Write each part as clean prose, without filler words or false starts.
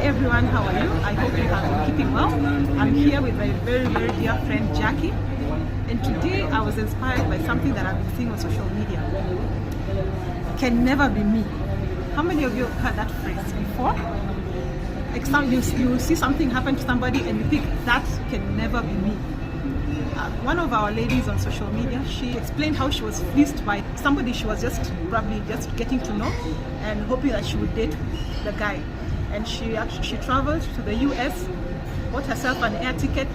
everyone, how are you? I hope you have been keeping well. I'm here with my very, very dear friend Jackie, and today I was inspired by something that I've been seeing on social media. Can never be me. How many of you have heard that phrase before? Like you see something happen to somebody and you think that can never be me. One of our ladies on social media, she explained how she was fleeced by somebody she was probably just getting to know and hoping that she would date the guy. And she traveled to the US, bought herself an air ticket,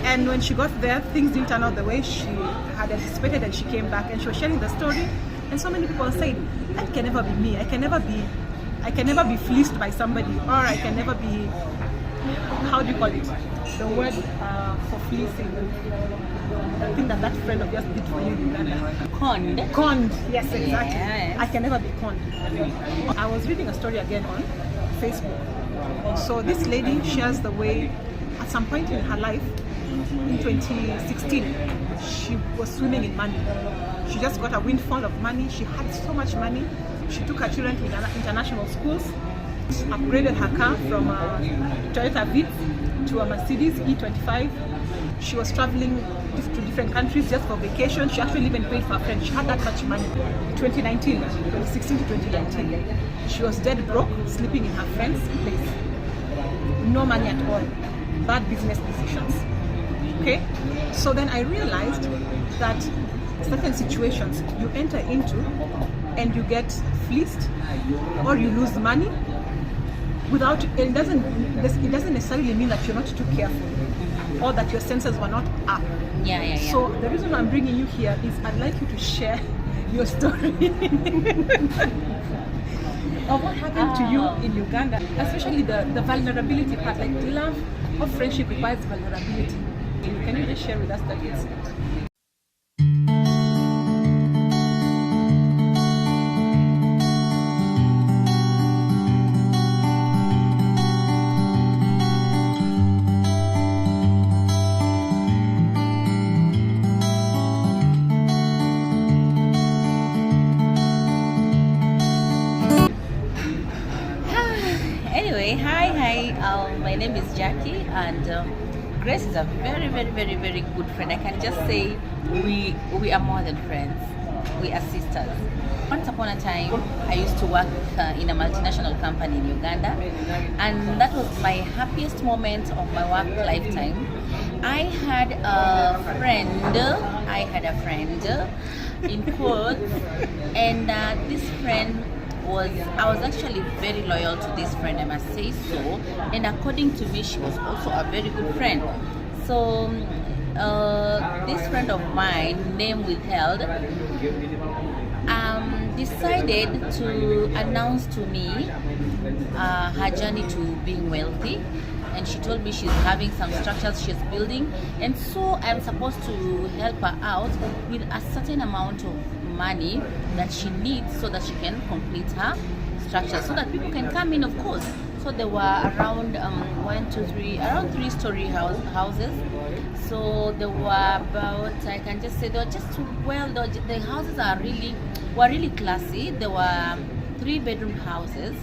and when she got there, things didn't turn out the way she had anticipated, and she came back and she was sharing the story. And so many people said, that can never be me. I can never be fleeced by somebody, or I can never be, how do you call it? The word for fleecing. I think that friend of yours did for you in Uganda. Conned. Conned, yes, exactly. Yes. I can never be conned. I was reading a story again on Facebook. So this lady shares the way, at some point in her life, in 2016, she was swimming in money. She just got a windfall of money. She had so much money. She took her children to international schools, upgraded her car from a Toyota Vitz to a Mercedes E25. She was traveling to different countries just for vacation. She actually even paid for her friend. She had that much money. 2016 to 2019. She was dead broke, sleeping in her friend's place. No money at all. Bad business decisions. Okay? So then I realized that certain situations you enter into and you get fleeced or you lose money without, it doesn't necessarily mean that you're not too careful or that your senses were not up. Yeah. So the reason I'm bringing you here is I'd like you to share your story of what happened to you in Uganda, especially the vulnerability part. Like, love or friendship requires vulnerability. Can you just share with us that incident? Anyway, hi. My name is Jackie, and Grace is a very, very, very, very good friend. I can just say we are more than friends. We are sisters. Once upon a time, I used to work in a multinational company in Uganda, and that was my happiest moment of my work lifetime. I had a friend in quotes, and this friend I was actually very loyal to this friend, I must say so, and according to me, she was also a very good friend. So this friend of mine, name withheld, decided to announce to me her journey to being wealthy, and she told me she's having some structures she's building, and so I'm supposed to help her out with a certain amount of money that she needs so that she can complete her structure, so that people can come in, of course. So there were around around 3-story houses. So there were about, I can just say, they were just, well, the houses were really classy. There were 3-bedroom houses.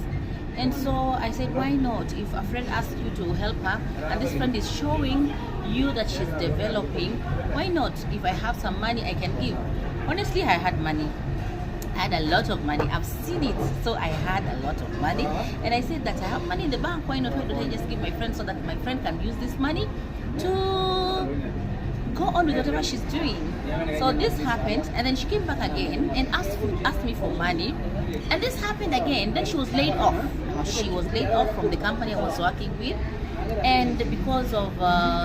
And so I said, why not? If a friend asks you to help her, and this friend is showing you that she's developing, why not? If I have some money, I can give. Honestly, I had money. I had a lot of money. I've seen it. So I had a lot of money. And I said that I have money in the bank. Why not? Why don't I just give my friend so that my friend can use this money to go on with whatever she's doing? So this happened, and then she came back again and asked me for money. And this happened again. Then she was laid off. She was laid off from the company I was working with, and because of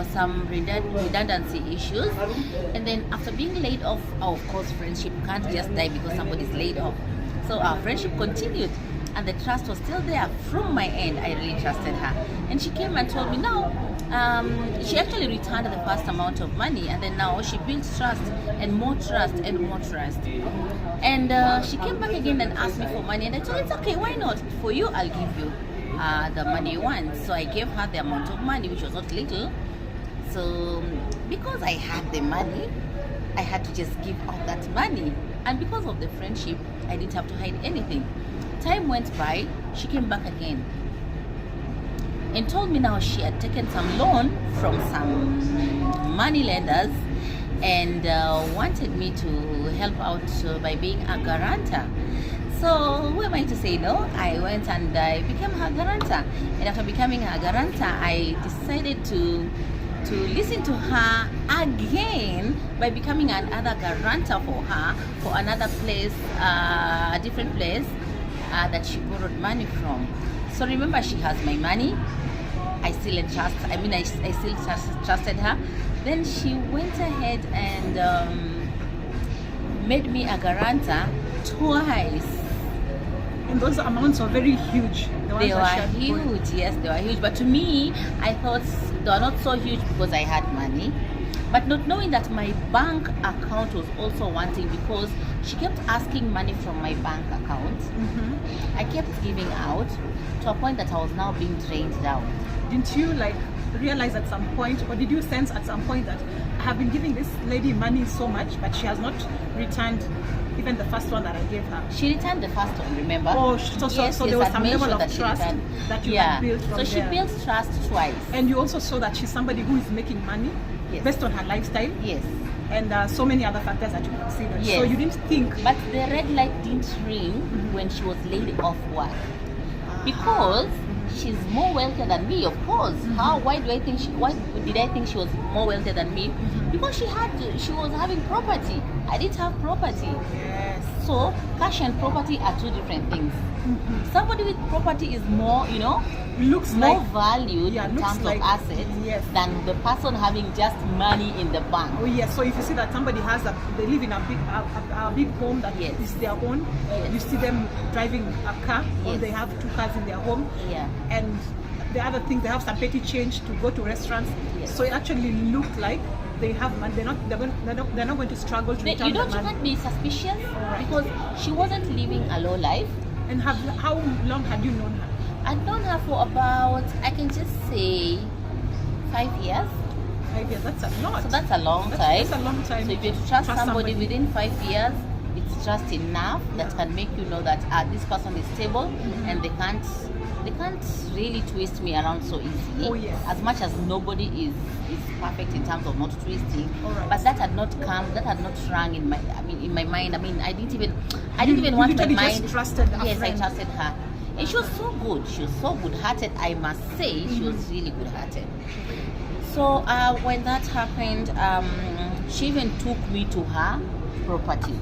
some redundancy issues. And then after being laid off, of course, friendship can't just die because somebody's laid off. So our friendship continued, and the trust was still there from my end. I really trusted her, and she came and told me now. She actually returned the first amount of money, and then now she built trust and more trust and more trust. And she came back again and asked me for money, and I told her, it's okay, why not? For you, I'll give you the money you want. So I gave her the amount of money, which was not little. So because I had the money, I had to just give out that money. And because of the friendship, I didn't have to hide anything. Time went by, she came back again. and told me now she had taken some loan from some money lenders and wanted me to help out by being a guarantor. So who am I to say no? I went and I became her guarantor. And after becoming her guarantor, I decided to listen to her again by becoming another guarantor for her for another place, a different place that she borrowed money from. So remember, she has my money. I still trusted her. Then she went ahead and made me a guarantor twice. And those amounts are very huge. They were huge, yes, they were huge. But to me, I thought they were not so huge because I had money. But not knowing that my bank account was also wanting, because she kept asking money from my bank account. Mm-hmm. I kept giving out to a point that I was now being drained down. Didn't you realize at some point, or did you sense at some point that I have been giving this lady money so much, but she has not returned even the first one that I gave her? She returned the first one, remember? Oh, so there was some level of trust that you had built from so she there. built trust twice. And you also saw that she's somebody who is making money based on her lifestyle. Yes. And so many other factors that you considered. Yes. So you didn't think. But the red light didn't ring when she was laid off work. Because she's more wealthy than me, of course. Why did I think she was more wealthy than me? Because she was having property. I didn't have property. Yes. So cash and property are two different things. Somebody with property is more, looks more like valued in terms of assets than the person having just money in the bank. Oh yes. So if you see that somebody they live in a big home that is their own, you see them driving a car, or they have 2 cars in their home, and the other things, they have some petty change to go to restaurants. So it actually looked like they have money. They're not going to struggle to return the money. You can't be suspicious because she wasn't living a low life. And how long had you known her? I'd known her for about, I can just say, 5 years. 5 years, that's a lot. So that's a long time. That's a long time. So if you trust somebody within 5 years, it's just enough that can make you know that this person is stable and they can't really twist me around so easily. Oh yes. As much as nobody is perfect in terms of not twisting. Right. But that had not rung in my mind. I didn't even want my mind. Just trusted a yes, friend. I trusted her. And she was so good. She was so good-hearted, I must say. She was really good-hearted. So when that happened, she even took me to her property.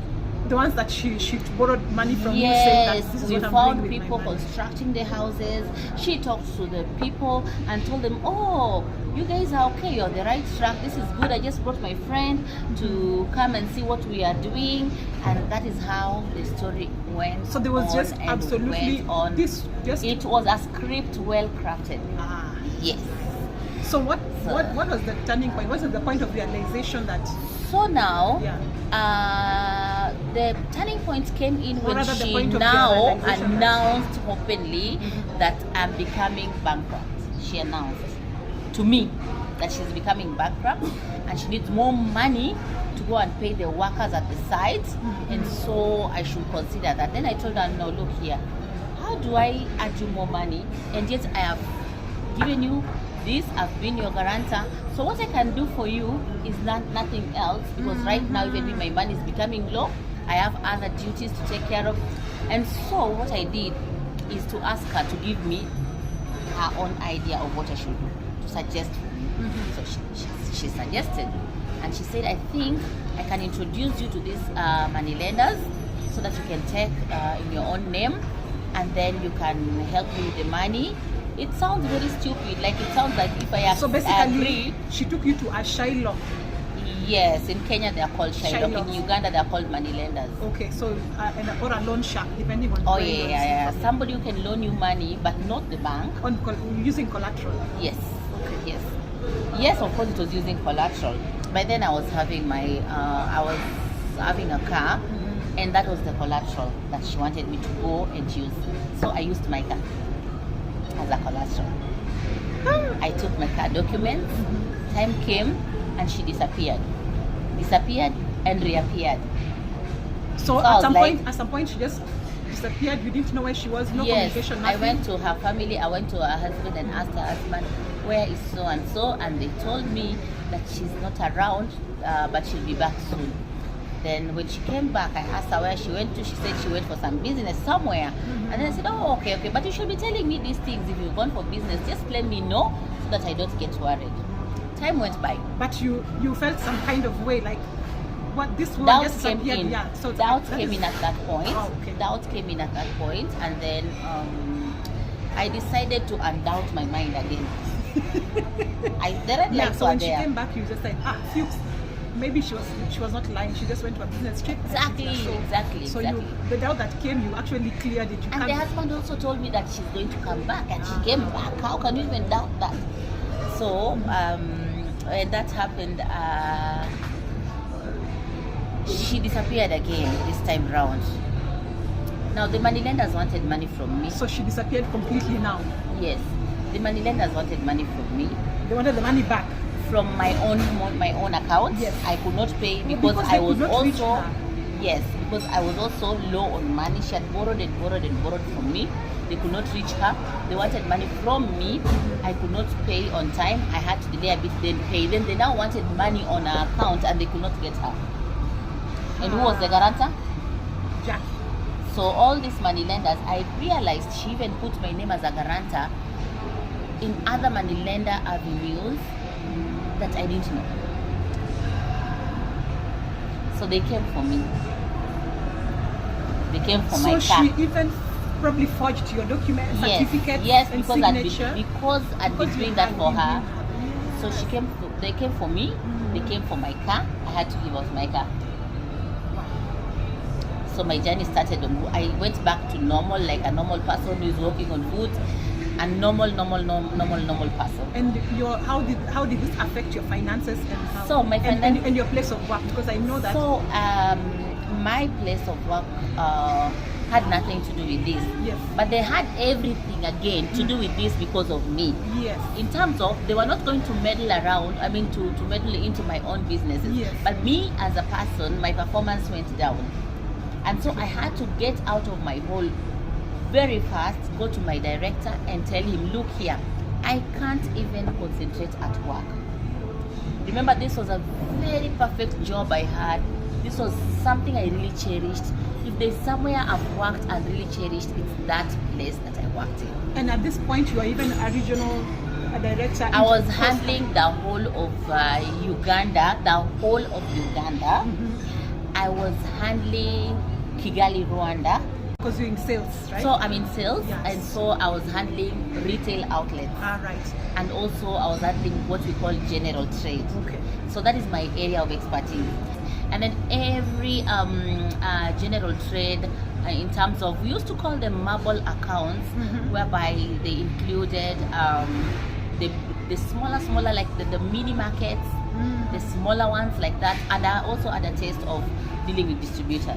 The ones that she borrowed money from you, yes, saying that this is we what I'm found doing with people my money. constructing the houses. She talked to the people and told them, oh, you guys are okay, you're on the right track, this is good. I just brought my friend to come and see what we are doing. And that is how the story went. So there was just and absolutely went on. It was a script well crafted. Yes. So what was the turning point? What was the point of realization that? So now, the turning point came in when she now announced openly that I'm becoming bankrupt. She announced to me that she's becoming bankrupt and she needs more money to go and pay the workers at the site, and so I should consider that. Then I told her, no, look here, how do I add you more money? And yet I have given you this, I've been your guarantor. So what I can do for you is nothing else, because right now even if my money is becoming low, I have other duties to take care of. And so what I did is to ask her to give me her own idea of what I should do, to suggest for me. So she suggested, and she said, I think I can introduce you to these money lenders so that you can take in your own name, and then you can help me with the money. It sounds very stupid, like it sounds like if I So basically, she took you to a Shiloh. Yes, in Kenya they are called Shiloh. In Uganda they are called money lenders. Okay, so or a loan shark, depending on. Oh yeah. Somebody who can loan you money, but not the bank. Using collateral. Yes. Okay. Yes. Of course, it was using collateral. By then I was having a car, and that was the collateral that she wanted me to go and use. So I used my car as a collateral. I took my car documents. Time came and she disappeared and reappeared. So at some point she just disappeared. You didn't know where she was. No Yes, communication. I Nothing. went to her family. I went to her husband and asked her husband, where is so and so, and they told me that she's not around, but she'll be back soon. Then when she came back, I asked her where she went to. She said she went for some business somewhere. And then I said, oh, okay, but you should be telling me these things. If you've gone for business, just let me know so that I don't get worried. Time went by. But you felt some kind of way, like what this woman Doubt just came disappeared. in. Yeah. So Doubt that came is- in at that point. Oh, okay. Doubt came in at that point, and then I decided to undoubt my mind again. The red Yeah. lights So were when she there. came back, you just said, Fuchs, maybe she was not lying. She just went to a business trip. Exactly, So, exactly, So exactly. the doubt that came, you actually cleared it. You And the husband also told me that she's going to come back, and she came back. How can you even doubt that? So when that happened, she disappeared again this time round. Now the money lenders wanted money from me. So she disappeared completely now. Yes, the money lenders wanted money from me. They wanted the money back. From my own account. Yes. I could not pay Oh, because they I was could not reach also her. yes, because I was also low on money. She had borrowed and borrowed and borrowed from me. They could not reach her. They wanted money from me. I could not pay on time. I had to delay a bit, then pay. Then they now wanted money on her account and they could not get her. And who was the guarantor? Jack. So all these money lenders, I realized she even put my name as a guarantor in other money lender avenues that I didn't know. So they came for me. They came for my car. So she even probably forged your documents, certificates, yes, and because signature. I'd been doing that for her. So she came. They came for me. They came for my car. I had to give out my car. So my journey started. I went back to normal, like a normal person who is walking on foot, a normal person. And how did this affect your finances and how, So my and your place of work? Because I know that. So my place of work had nothing to do with this. Yes. But they had everything again to do with this because of me. Yes. In terms of, they were not going to meddle around, to meddle into my own businesses. Yes. But me as a person, my performance went down. And so I had to get out of my hole very fast, go to my director and tell him, look here, I can't even concentrate at work. Remember, this was a very perfect job I had. This was something I really cherished. If there's somewhere I've worked and really cherished, it's that place that I worked in. And at this point, you are even a regional director. I was handling the whole of Uganda, I was handling Kigali, Rwanda. Because you're in sales, right? So I'm in sales, Yes. and so I was handling retail outlets. Right. And also I was handling what we call general trade. Okay. So that is my area of expertise. And then every general trade, in terms of, we used to call them marble accounts, whereby they included the smaller, like the mini markets, the smaller ones like that. And I also had a taste of dealing with distributors.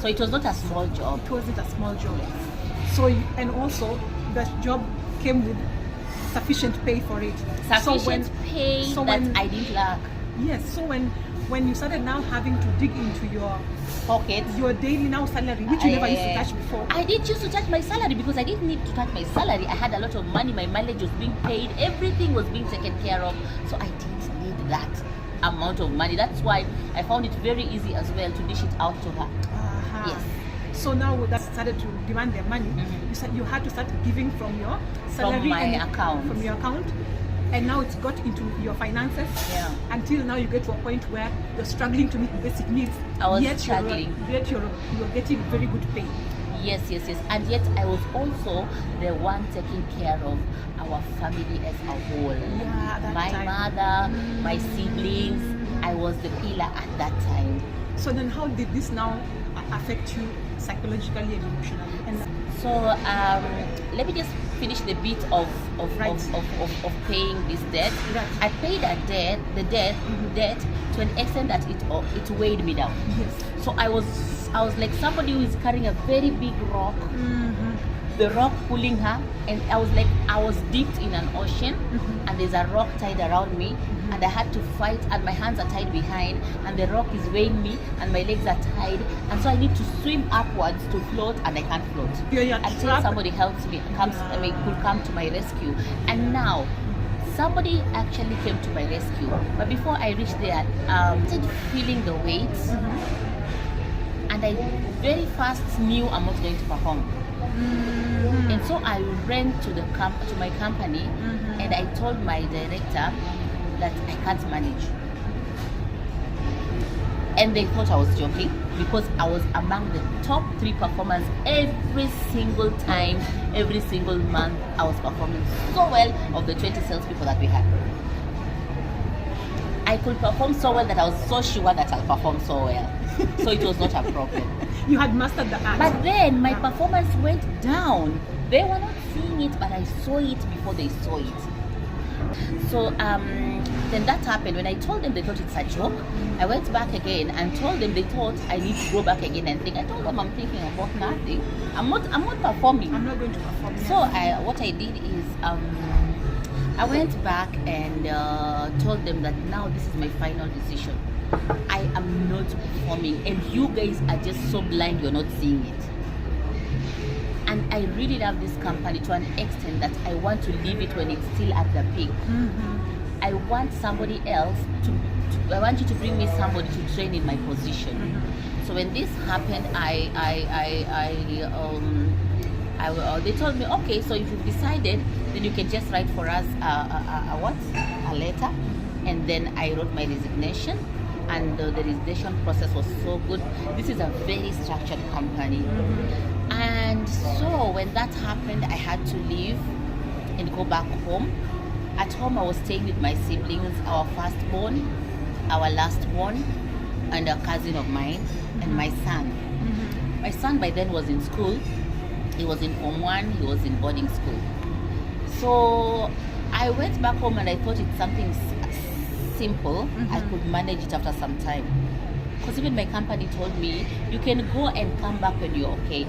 So it was not a small job. It wasn't a small job. So and also that job came with sufficient pay for it. Sufficient pay that I didn't lack. Yes. So when you started now having to dig into your Pockets. your daily now salary, which you never used to touch before. I did used to touch my salary because I didn't need to touch my salary. I had a lot of money. My mileage was being paid. Everything was being taken care of. So I didn't need that amount of money. That's why I found it very easy as well to dish it out to her. Yes. So now that started to demand their money, you said you had to start giving from your salary From my and account. From your account. And now it's got into your finances. Yeah. Until now you get to a point where you're struggling to meet basic needs. I was yet struggling. Yet you're getting very good pay. Yes. And yet I was also the one taking care of our family as a whole. Yeah, that my time. mother, my siblings. I was the pillar at that time. So then how did this now affect you psychologically and emotionally? And so let me just finish the bit of paying this debt. Right. I paid the debt to an extent that it weighed me down. yes. So I was like somebody who is carrying a very big rock the rock pulling her, and I was dipped in an ocean, and there's a rock tied around me, and I had to fight, and my hands are tied behind, and the rock is weighing me, and my legs are tied, and so I need to swim upwards to float, and I can't float until somebody helps me, could come to my rescue. And now somebody actually came to my rescue, but before I reached there, I started feeling the weight, and I very fast knew I'm not going to perform. And so I ran to my company, and I told my director that I can't manage. And they thought I was joking, because I was among the top 3 performers every single time, every single month. I was performing so well of the 20 salespeople that we had. I could perform so well that I was so sure that I'll perform so well. So it was not a problem. You had mastered the art. But then my performance went down. They were not seeing it, but I saw it before they saw it. So then that happened. When I told them, they thought it's a joke. I went back again and told them, they thought I need to go back again and think. I told them I'm thinking about nothing. I'm not performing. I'm not going to perform. So what I did is I went back and told them that now this is my final decision. I am not performing, and you guys are just so blind you're not seeing it. And I really love this company to an extent that I want to leave it when it's still at the peak. I want somebody else I want you to bring me somebody to train in my position. So when this happened, they told me, okay, so if you've decided, then you can just write for us a letter. And then I wrote my resignation, and the resignation process was so good. This is a very structured company. And so when that happened, I had to leave and go back home. At home, I was staying with my siblings, our firstborn, our lastborn, and a cousin of mine, and my son. My son by then was in school. He was in Form 1, he was in boarding school. So I went back home, and I thought it's something simple. I could manage it after some time. Because even my company told me, you can go and come back when you're okay.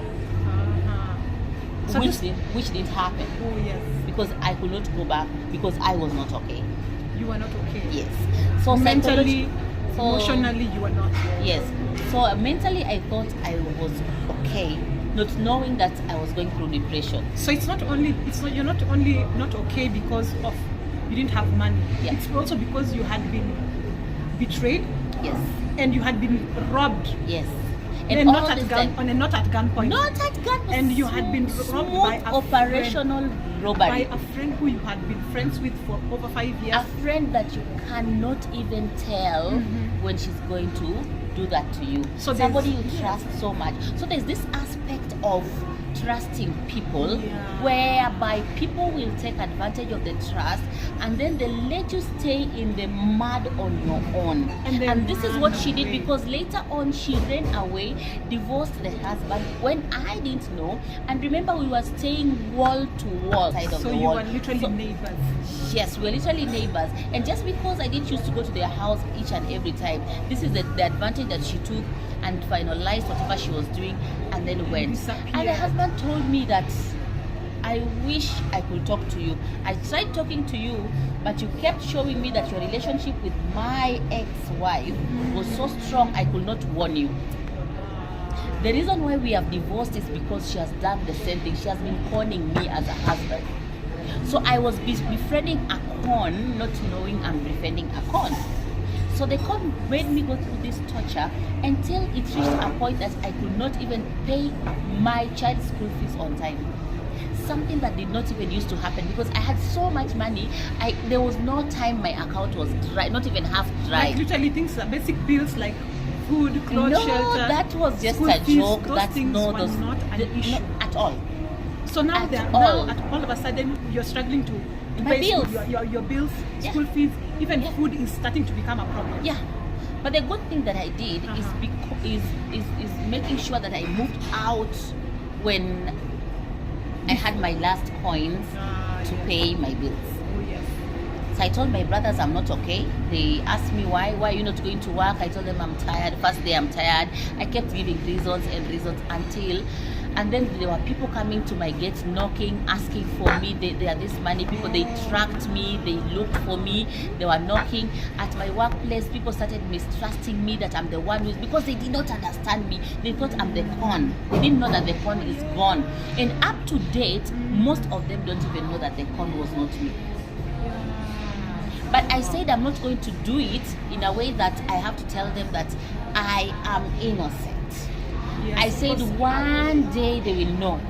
So which didn't happen. Oh, yes. Because I could not go back because I was not okay. You were not okay? Yes. So mentally, emotionally, you were not. Yes. So mentally, I thought I was okay, not knowing that I was going through depression. So you're not only not okay because of you didn't have money. Yeah. It's also because you had been betrayed. Yes. And you had been robbed. Yes. And not at gunpoint. Not at gunpoint. And you had been robbed by a operational robbery. By a friend who you had been friends with for over 5 years. A friend that you cannot even tell when she's going to do that to you. So somebody you trust so much. So there's this aspect of trusting people, whereby people will take advantage of the trust, and then they let you stay in the mud on your own. And this is what she did, because later on she ran away, divorced the husband when I didn't know. And remember, we were staying wall to wall. So you were literally neighbors. Yes, we were literally neighbors. And just because I didn't choose to go to their house each and every time, this is the advantage that she took and finalized whatever she was doing, and then went. And the husband told me that, I wish I could talk to you. I tried talking to you, but you kept showing me that your relationship with my ex-wife was so strong, I could not warn you. The reason why we have divorced is because she has done the same thing. She has been conning me as a husband. So I was befriending a con, not knowing I'm befriending a con. So the con made me go through this torture until it reached a point that I could not even pay my child's school fees on time. Something that did not even used to happen, because I had so much money. There was no time my account was dry, not even half dry. Like literally things, like basic bills like food, clothes, shelter. No, that was just a joke. Those things were not an issue. Not at all. So now all of a sudden you're struggling to pay bills. Your bills, school fees, even food is starting to become a problem. Yeah. But the good thing that I did is making sure that I moved out when I had my last coins to pay my bills. Oh, yes. So I told my brothers I'm not okay. They asked me why are you not going to work? I told them I'm tired. First day I'm tired. I kept giving reasons until And then there were people coming to my gate, knocking, asking for me. They are this money people. They tracked me. They looked for me. They were knocking at my workplace. People started mistrusting me that I'm the one who's, because they did not understand me. They thought I'm the con. They didn't know that the con is gone. And up to date, most of them don't even know that the con was not me. But I said I'm not going to do it in a way that I have to tell them that I am innocent. Yes, I said one day they will know.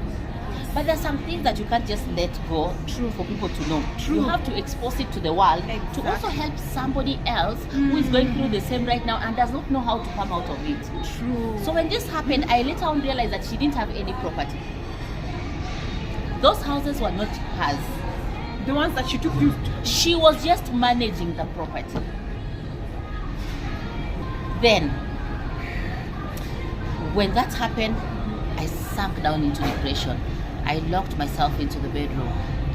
But there's some things that you can't just let go. True. For people to know. True. You have to expose it to the world. Exactly. To also help somebody else who is going through the same right now and does not know how to come out of it. True. So when this happened, I later on realized that she didn't have any property. Those houses were not hers. The ones that she took you to. She was just managing the property. Then, when that happened, I sank down into depression. I locked myself into the bedroom.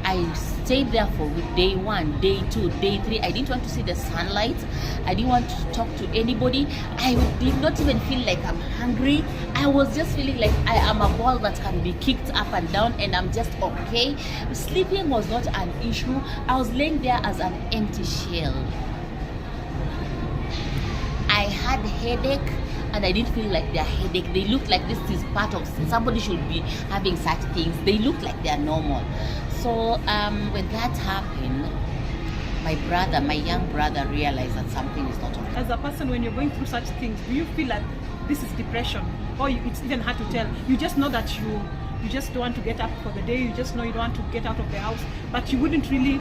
I stayed there for day 1, day 2, day 3. I didn't want to see the sunlight. I didn't want to talk to anybody. I did not even feel like I'm hungry. I was just feeling like I am a ball that can be kicked up and down and I'm just okay. Sleeping was not an issue. I was laying there as an empty shell. I had headache and I didn't feel like they're headache. They look like this is part of, somebody should be having such things. They look like they're normal. So when that happened, my young brother realized that something is not okay. As a person, when you're going through such things, do you feel like this is depression? Or it's even hard to tell? You just know that you just don't want to get up for the day. You just know you don't want to get out of the house. But you wouldn't really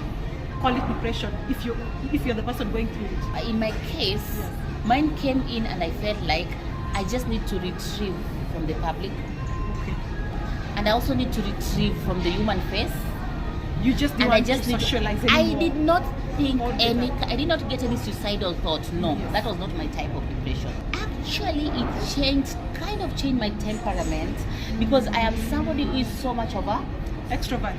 call it depression if you're the person going through it. In my case, yes, mine came in and I felt like I just need to retrieve from the public. Okay. And I also need to retrieve from the human face. You just didn't want to socialize anymore. I did not think Altogether. I did not get any suicidal thoughts. No, Yes. that was not my type of depression. Actually, it kind of changed my temperament because I am somebody who is so much of a Extrovert.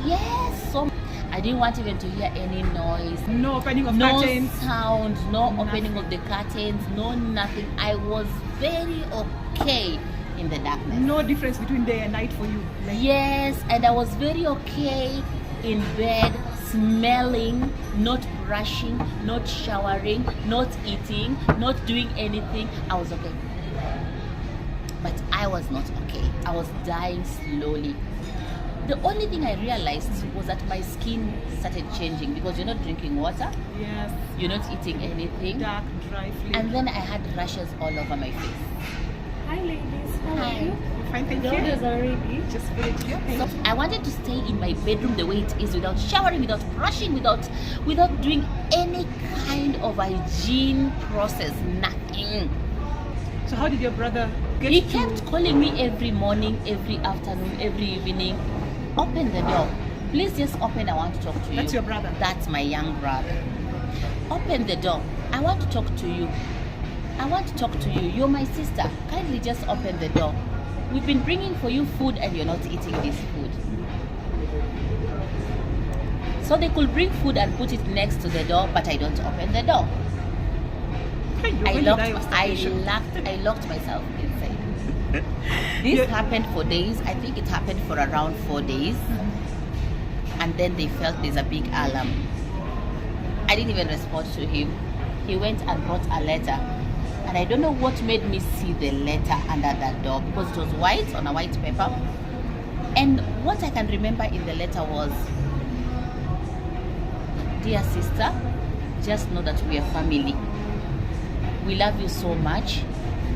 yes, so I didn't want even to hear any noise. No opening of No curtains. sound, no Nothing. opening of the curtains, no nothing. I was very okay in the darkness. No difference between day and night for you. Like, Yes, and I was very okay in bed, smelling, not brushing, not showering, not eating, not doing anything. I was okay. But I was not okay. I was dying slowly. The only thing I realized was that my skin started changing because you're not drinking water, yes. you're not eating anything, Dark, dry, flavor. and then I had rashes all over my face. Hi ladies, how Hi. are you? Fine, thank The you. orders are ready. Just put it here. So I wanted to stay in my bedroom the way it is, without showering, without brushing, without doing any kind of hygiene process, nothing. So how did your brother get He to... kept calling me every morning, every afternoon, every evening. Open the door. Please just open, I want to talk to you. That's your brother? That's my young brother. Open the door. I want to talk to you. I want to talk to you. You're my sister. Kindly just open the door. We've been bringing for you food and you're not eating this food. So they could bring food and put it next to the door, but I don't open the door. Hey, you're I going to die of starvation. locked myself inside. This Yeah. happened for days. I think it happened for around 4 days. And then they felt there's a big alarm. I didn't even respond to him. He went and brought a letter. And I don't know what made me see the letter under that door because it was white on a white paper. And what I can remember in the letter was, "Dear sister, just know that we are family. We love you so much.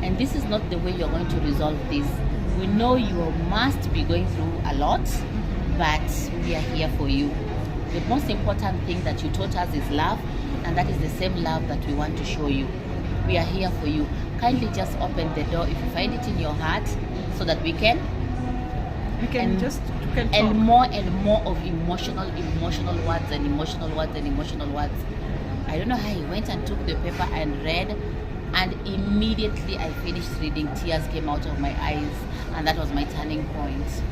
And this is not the way you're going to resolve this. We know you must be going through a lot, but we are here for you. The most important thing that you taught us is love, and that is the same love that we want to show you. We are here for you. Kindly just open the door if you find it in your heart so that we can You can and- just you can talk. and more of emotional words and emotional words. I don't know how he went and took the paper and read, and immediately I finished reading. Tears came out of my eyes, and that was my turning point.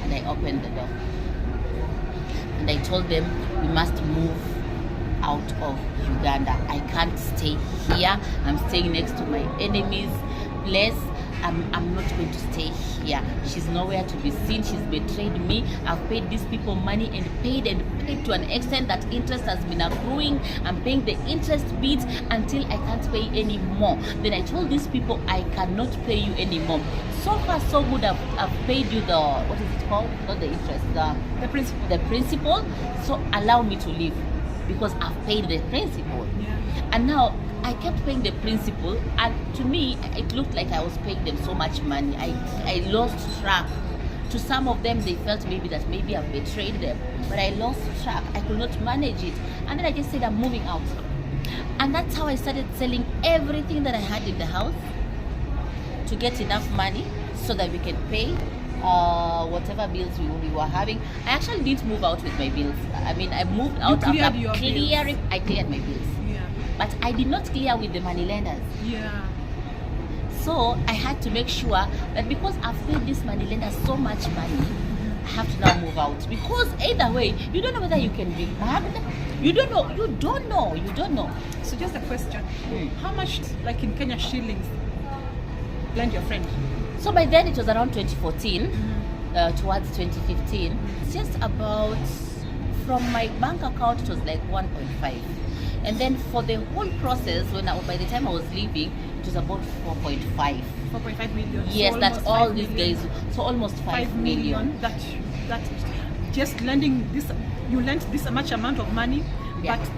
And I opened the door. And I told them, we must move out of Uganda. I can't stay here. I'm staying next to my enemy's place. I'm not going to stay here. She's nowhere to be seen. She's betrayed me. I've paid these people money and paid to an extent that interest has been accruing. I'm paying the interest bit until I can't pay anymore. Then I told these people I cannot pay you anymore. So far so good. I've paid you the, what is it called? Not the interest, The principal. the principal. So allow me to leave because I've paid the principal. Yeah. And now I kept paying the principal, and to me it looked like I was paying them so much money. I lost track. To some of them they felt maybe I've betrayed them, but I lost track. I could not manage it, and then I just said I'm moving out. And that's how I started selling everything that I had in the house to get enough money so that we can pay whatever bills we were having. I actually didn't move out with my bills. I mean, I moved out cleared after your clearing. I cleared my bills. Yeah. But I did not clear with the money lenders. Yeah. So I had to make sure that because I've paid this money lenders so much money, I have to now move out. Because either way, you don't know whether you can be mugged. You don't know. So just a question. How much, like in Kenya shillings, lend your friend? So by then it was around 2014, towards 2015. It's just about, from my bank account it was like 1.5. And then for the whole process, by the time I was leaving, it was about 4.5. 4.5 million. Yes, So that's almost all 5 these million. guys. So almost 5 million. That just lending this, you lent this much amount of money, Yeah. but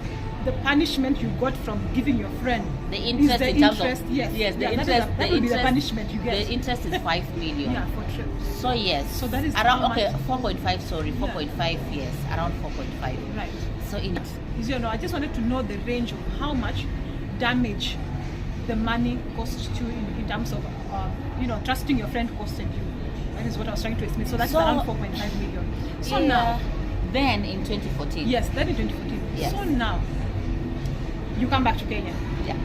the punishment you got from giving your friend The is interest the in terms interest. of Yes, the Yeah, that interest. that will be the punishment you get. The interest is 5 million. Yeah, for sure. So yes. So that is around how much- 4.5. Sorry, 4.5. Yes, around 4.5. Right. So in I just wanted to know the range of how much damage the money cost you in terms of, trusting your friend costed you. That is what I was trying to explain. So that's So- around 4.5 million. So yeah, now, then in 2014. yes, that in 2014. Yes. So now, you come back to Kenya. Yeah.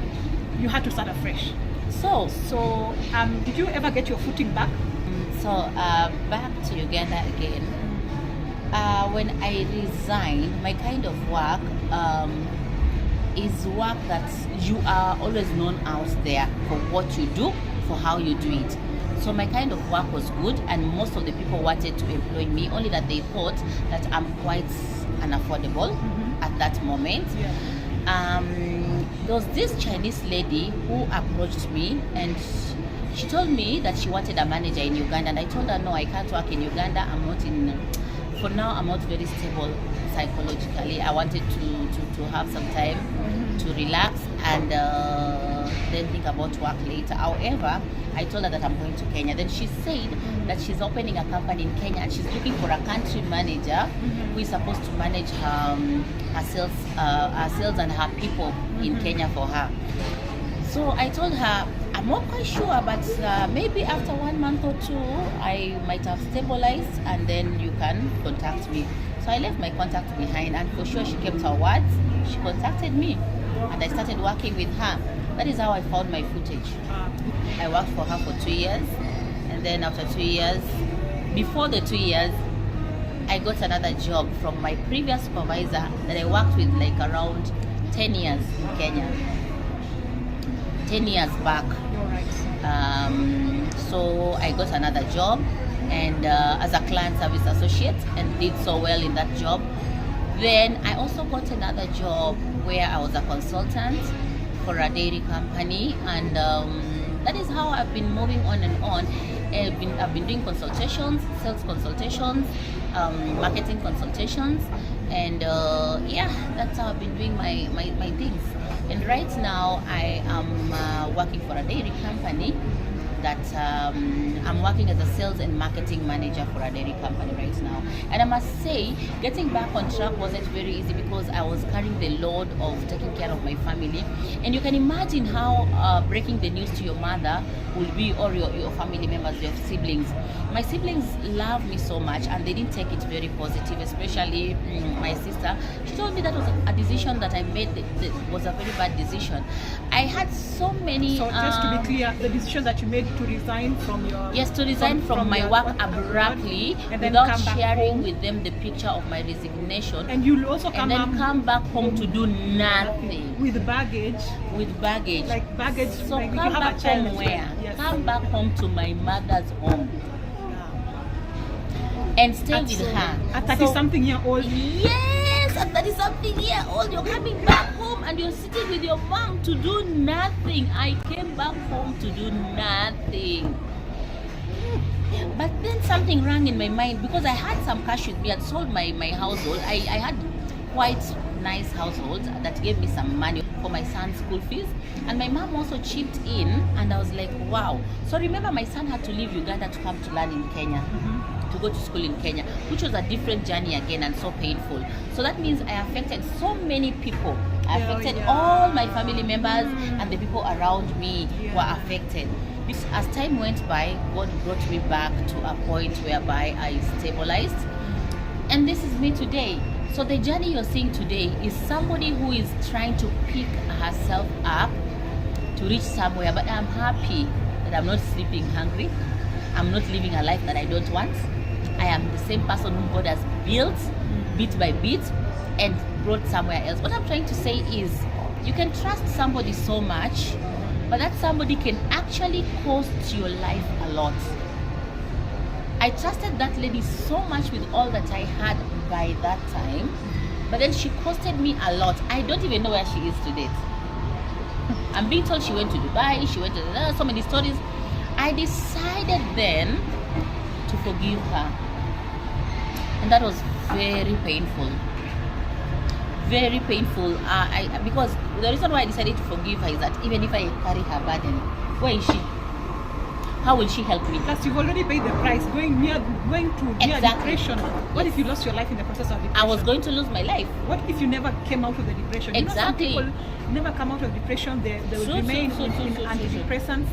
You had to start afresh. So So, did you ever get your footing back? back to Uganda again. When I resigned, my kind of work is work that you are always known out there for what you do, for how you do it. So my kind of work was good, and most of the people wanted to employ me, only that they thought that I'm quite unaffordable at that moment. Yeah. There was this Chinese lady who approached me, and she told me that she wanted a manager in Uganda, and I told her no, I can't work in Uganda. For now I'm not very stable psychologically. I wanted to have some time to relax and then think about work later. However, I told her that I'm going to Kenya. Then she said that she's opening a company in Kenya and she's looking for a country manager who is supposed to manage her sales and her people in Kenya for her. So I told her, I'm not quite sure, but maybe after 1 month or two, I might have stabilized and then you can contact me. So I left my contact behind, and for sure she kept her words. She contacted me and I started working with her. That is how I found my footage. I worked for her for 2 years, and then after 2 years, before the 2 years, I got another job from my previous supervisor that I worked with like around 10 years in Kenya. 10 years back. So I got another job, and as a client service associate, and did so well in that job. Then I also got another job where I was a consultant for a dairy company, and that is how I've been moving on and on. I've been doing consultations, sales consultations, marketing consultations, and that's how I've been doing my things. And right now I am working for a dairy company that I'm working as a sales and marketing manager for a dairy company right now. And I must say, getting back on track wasn't very easy because I was carrying the load of taking care of my family. And you can imagine how breaking the news to your mother will be, or your family members, your siblings. My siblings love me so much and they didn't take it very positive, especially my sister. She told me that was a decision that I made that was a very bad decision. I had so many. So just to be clear, the decision that you made to resign from your Yes, to resign from my your work abruptly and then without come back sharing home. with them the picture of my resignation. And you'll also and then come back home to do nothing with baggage. with baggage. Like baggage. So like come you have back a child home as well. where? Yes. Come back home to my mother's home and stay with her. At 30-something year old. Yes, at 30-something year old, you're coming back home and you're sitting with your mom to do nothing. I came back home to do nothing. But then something rang in my mind because I had some cash with me. I'd sold my household. I had quite nice households that gave me some money for my son's school fees. And my mom also chipped in, and I was like, wow. So remember, my son had to leave Uganda to come to learn in Kenya. To go to school in Kenya, which was a different journey again and so painful. So that means I affected so many people. I affected all my family members and the people around me were affected. As time went by, God brought me back to a point whereby I stabilized. And this is me today. So the journey you're seeing today is somebody who is trying to pick herself up to reach somewhere. But I'm happy that I'm not sleeping hungry. I'm not living a life that I don't want. I am the same person whom God has built bit by bit and brought somewhere else. What I'm trying to say is you can trust somebody so much, but that somebody can actually cost your life a lot. I trusted that lady so much with all that I had by that time, but then she costed me a lot. I don't even know where she is today. I'm being told she went to Dubai, she went to so many stories. I decided then to forgive her. And that was very painful. Very painful. Because the reason why I decided to forgive her is that even if I carry her burden, where is she? How will she help me? Plus, you've already paid the price, going to near depression. What if you lost your life in the process of depression? I was going to lose my life. What if you never came out of the depression? Exactly. You know, some people never come out of depression. They will remain in antidepressants.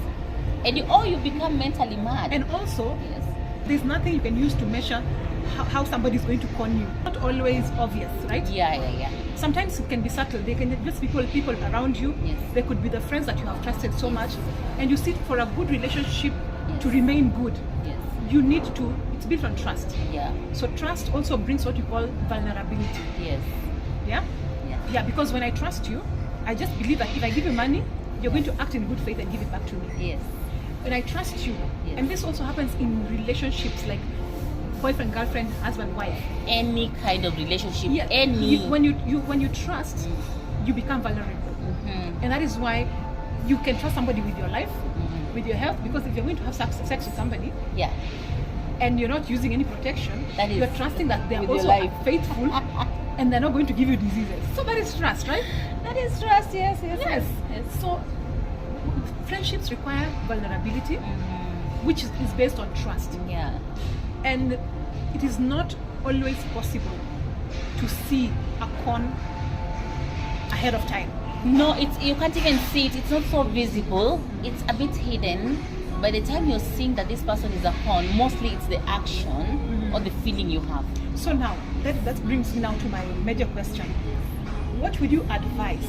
And you become mentally mad. And also, yes, there's nothing you can use to measure how somebody is going to con you. Not always obvious, right? Yeah. Sometimes it can be subtle. They can just be people around you. Yes. They could be the friends that you have trusted so much. And you see, for a good relationship to remain good, yes, you need to, it's built on trust. Yeah. So trust also brings what you call vulnerability. Yes. Yeah? Yeah, because when I trust you, I just believe that if I give you money, you're going to act in good faith and give it back to me. Yes. When I trust you, Yes. and this also happens in relationships like boyfriend, girlfriend, husband, wife. Any kind of relationship. Yeah. Any. When you trust, you become vulnerable, and that is why you can trust somebody with your life, with your health. Because if you're going to have sex with somebody, Yeah. and you're not using any protection, That is you're trusting that they're with your also life. faithful, and they're not going to give you diseases. So that is trust, right? That is trust. Yes. So friendships require vulnerability, which is based on trust. Yeah. And it is not always possible to see a con ahead of time. No, you can't even see it. It's not so visible. It's a bit hidden. By the time you're seeing that this person is a con, mostly it's the action or the feeling you have. So now, that brings me now to my major question. What would you advise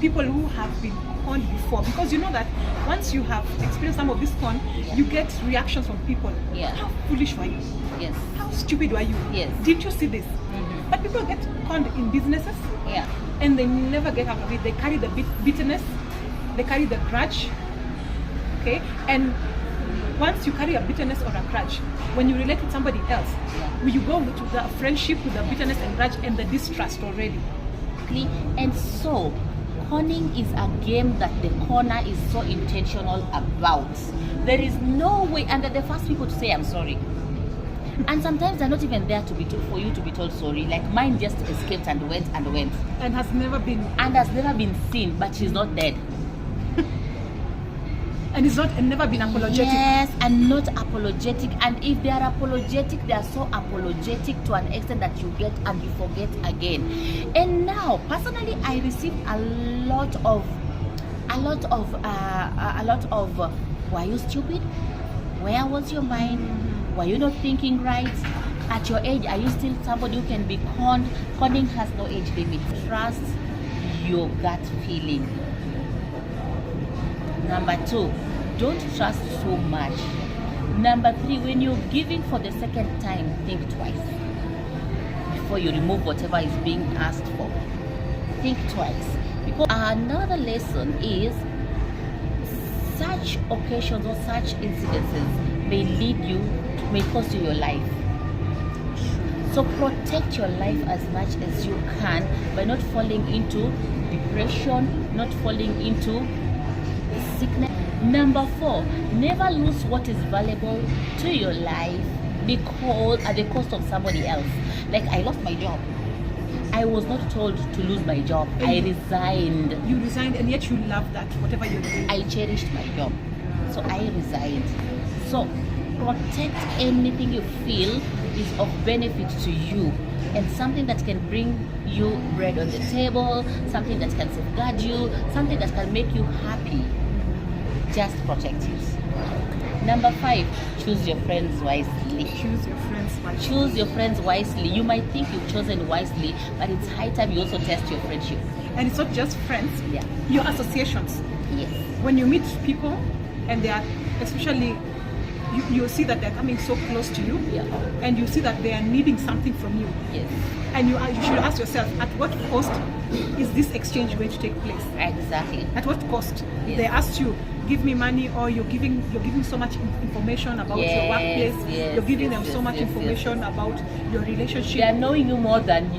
people who have been conned before? Because you know that once you have experienced some of this con, you get reactions from people. Yeah. How foolish were you? Yes. How stupid were you? Yes. Did you see this? But people get conned in businesses, Yeah. and they never get out of it. They carry the bitterness, they carry the grudge. Okay? And once you carry a bitterness or a grudge, when you relate with somebody else, you go to the friendship with the bitterness and grudge and the distrust already. And so, conning is a game that the conner is so intentional about. There is no way, and they're the first people to say, I'm sorry. And sometimes they're not even there for you to be told sorry. Like mine just escaped and went. And has never been seen, but she's not dead. and never been apologetic. Yes, and not apologetic. And if they are apologetic, they are so apologetic to an extent that you get and you forget again. And now, personally, I received a lot of were you stupid? Where was your mind? Were you not thinking right? At your age, are you still somebody who can be conned? Conning has no age limit. Trust your gut feeling. Number 2, don't trust so much. Number 3, when you're giving for the second time, think twice before you remove whatever is being asked for. Think twice. Because another lesson is such occasions or such incidences may cost you your life. So protect your life as much as you can by not falling into depression, not falling into sickness. Number 4, never lose what is valuable to your life because at the cost of somebody else. Like, I lost my job. I was not told to lose my job. I resigned. You resigned, and yet you love that, whatever you're doing. I cherished my job. So I resigned. So protect anything you feel is of benefit to you and something that can bring you bread on the table, something that can safeguard you, something that can make you happy. Just protect it. Number 5, choose your friends wisely. Choose your friends wisely. Choose your friends wisely. You might think you've chosen wisely, but it's high time you also test your friendship. And it's not just friends, Yeah. your associations. Yes. When you meet people and they are, especially, you see that they're coming so close to you, Yeah. and you see that they are needing something from you. Yes. And you should ask yourself, at what cost is this exchange going to take place? Exactly. At what cost? Yes. They asked you, give me money, or you're giving so much information about your Yes, workplace. yes, You're giving yes, them so yes, much yes, information yes. about your relationship. They are knowing you more than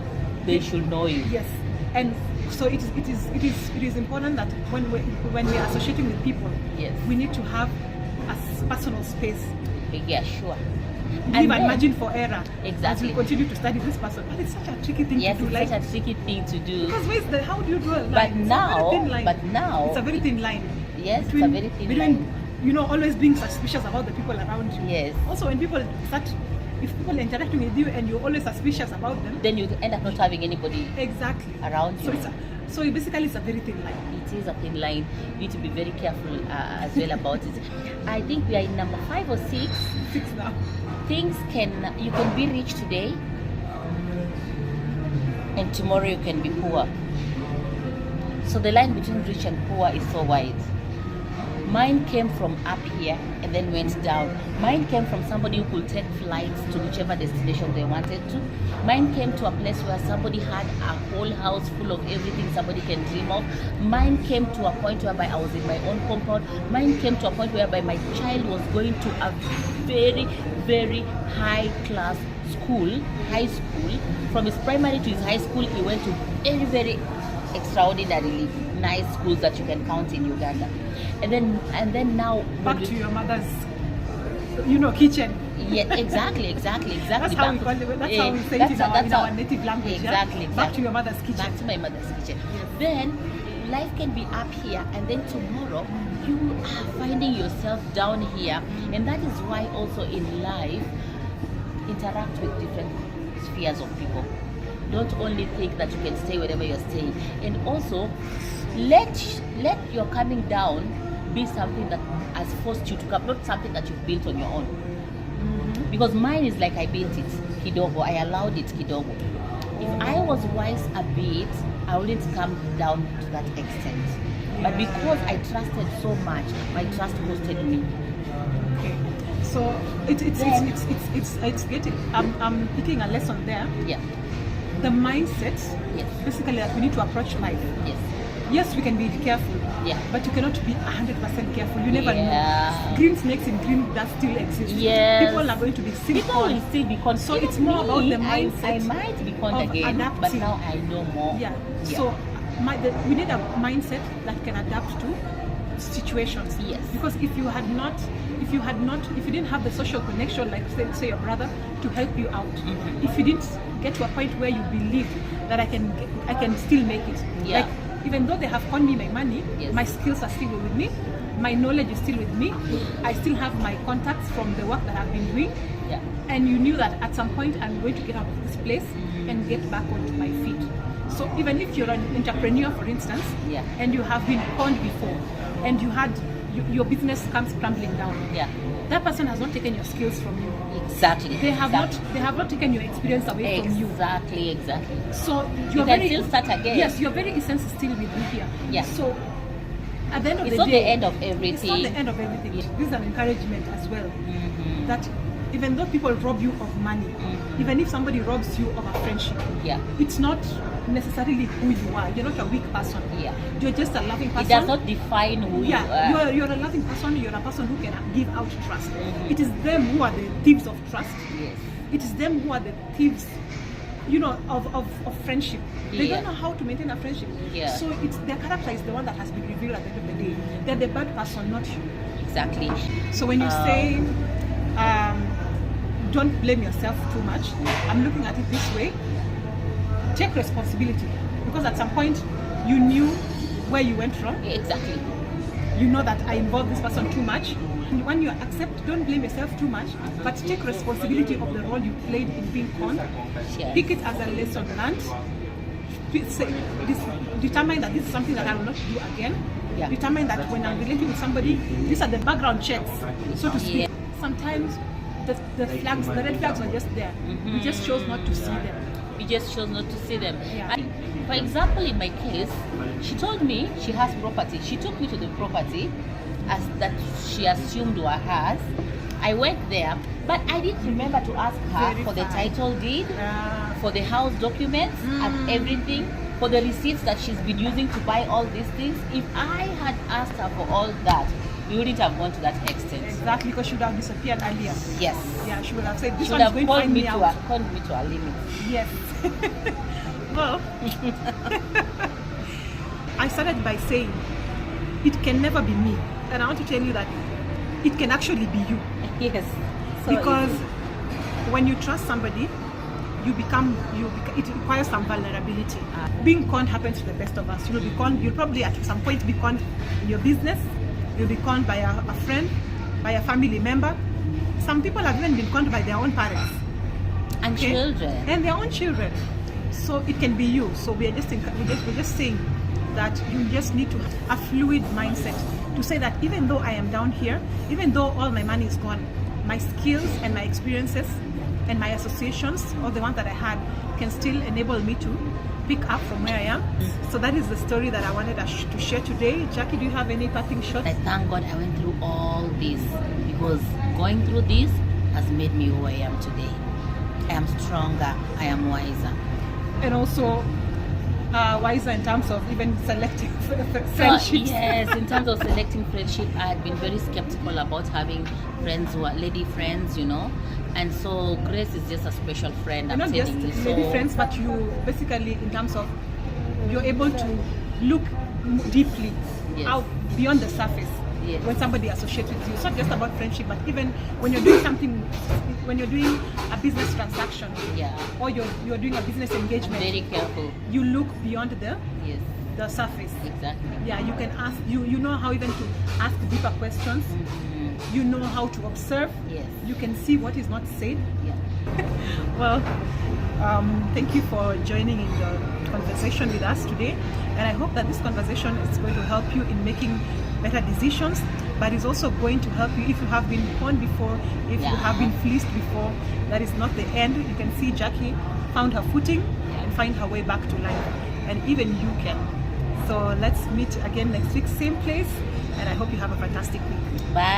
they should know you. Yes, and so it is important that when we are associating with people, Yes. we need to have a personal space. Yeah, sure. Leave then- and margin for error as Exactly. we continue to study this person. But it's such a tricky thing Yes, to do. it's such a tricky thing to do. Because how do you draw a line? But It's a very now- thin line. but now- it's a very thin line. Yes, it's a very thin line. Always being suspicious about the people around you. Yes. Also, when people if people are interacting with you and you're always suspicious about them, Then you end up not having anybody exactly around you. So basically, it's a very thin line. It is a thin line. You need to be very careful as well about it. I think we are in number 5 or 6. 6 now. You can be rich today and tomorrow you can be poor. So the line between rich and poor is so wide. Mine came from up here and then went down. Mine came from somebody who could take flights to whichever destination they wanted to. Mine came to a place where somebody had a whole house full of everything somebody can dream of. Mine came to a point whereby I was in my own compound. Mine came to a point whereby my child was going to a very, very high class school, high school. From his primary to his high school, he went to very, very extraordinarily nice schools that you can count in Uganda. And then now Back to your mother's, kitchen. Yeah, exactly. That's how we call it. That's how we say it in our native language. Exactly. Back to your mother's kitchen. Back to my mother's kitchen. Yes. Then life can be up here, and then tomorrow you are finding yourself down here, and that is why also in life interact with different spheres of people. Don't only think that you can stay wherever you're staying, and also let your coming down be something that has forced you to come, not something that you've built on your own. Mm-hmm. Because mine is like I built it, kidogo. I allowed it, kidogo. If I was wise a bit, I wouldn't come down to that extent. But because I trusted so much, my trust hosted me. Okay. So it's getting. I'm picking a lesson there. Yeah. The mindset, Yes. basically, that we need to approach life. Yes. Yes, we can be careful, Yeah. but you cannot be 100% careful. You never Yeah. know. Green snakes in green that still exist. Yes. People are going to be People will cynical. still be conned. So it's more about the mindset I might be conned of again, but adapting. now I know more. Yeah. So we need a mindset that can adapt to situations. Yes. Because if you didn't have the social connection, like say your brother, to help you out, Mm-hmm. if you didn't get to a point where you believe that I can still make it, Yeah. like even though they have conned me my money, Yes. my skills are still with me, my knowledge is still with me, I still have my contacts from the work that I've been doing, Yeah. and you knew that at some point I'm going to get out of this place and get back onto my feet. So even if you're an entrepreneur, for instance, Yeah. and you have been conned before, and your business comes crumbling down, Yeah. that person has not taken your skills from you. Exactly. They have not taken your experience away from you. Exactly. So You can still start again. Yes, your very essence is still with you here. Yeah. So at the end of It's the not day, the end of it's everything. not the end of everything. Yeah. This is an encouragement as well. Mhm. That even though people rob you of money, even if somebody robs you of a friendship, Yeah. it's not necessarily who you are. You're not a weak person. Yeah. You're just a loving person. It does not define who Yeah, you are. you're a loving person. You're a person who can give out trust. It is them who are the thieves of trust. Yes. It is them who are the thieves, of friendship. They Yeah. don't know how to maintain a friendship. Yeah. So it's their character is the one that has been revealed at the end of the day. They're the bad person, not you. Exactly. So when you say, don't blame yourself too much, I'm looking at it this way. Take responsibility, because at some point you knew where you went wrong. Exactly. You know that I involved this person too much. And when you accept, don't blame yourself too much, but take responsibility of the role you played in being conned. Yes. Pick it as a lesson learned. Determine that this is something that I will not do again. Yeah. Determine that when I'm relating with somebody, these are the background checks, so to speak. Yeah. Sometimes the red flags are just there. We just chose not to see them. We just chose not to see them. Yeah. And for example, in my case, she told me she has property. She took me to the property as that she assumed were hers. I went there, but I didn't remember to ask her for the Verify. title deed, Yeah. for the house documents and everything, for the receipts that she's been using to buy all these things. If I had asked her for all that, we wouldn't have gone to that extent. Exactly, because she would have disappeared earlier. Yes. Yeah, she would have said, this She one would is have going to find me out. called me to a limit. Yes. Well, I started by saying, it can never be me. And I want to tell you that it can actually be you. Yes. Because when you trust somebody, it requires some vulnerability. Being conned happens to the best of us. You'll probably at some point be conned in your business. You'll be conned by a friend, by a family member. Some people have even been conned by their own parents. and Okay? children. And their own children. So it can be you. So we're just saying that you just need to have a fluid mindset to say that even though I am down here, even though all my money is gone, my skills and my experiences and my associations, or the ones that I had, can still enable me to pick up from where I am. So that is the story that I wanted to share today. Jackie, do you have any parting shots? I thank God I went through all this, because going through this has made me who I am today. I am stronger, I am wiser. And also wiser in terms of even selecting friendships. Yes, in terms of selecting friendship, I had been very skeptical about having friends who are lady friends, and so Grace is just a special friend. You're I'm not just telling you. maybe friends, but you basically, in terms of, you're able to look deeply Yes. out beyond the surface. Yes. When somebody associates with you, it's not just about friendship, but even when you're doing something, when you're doing a business transaction, Yeah, or you're doing a business engagement, very careful. you look beyond Yes, the surface. exactly. Yeah, you can ask, you know how even to ask deeper questions. Mhm. You know how to observe. Yes. You can see what is not said. Yeah. Well, thank you for joining in the conversation with us today, and I hope that this conversation is going to help you in making better decisions, but it's also going to help you if you have been conned before, if you have been fleeced before. That is not the end. You can see Jackie found her footing and find her way back to life, and even you can. So let's meet again next week, same place, and I hope you have a fantastic week. Bye.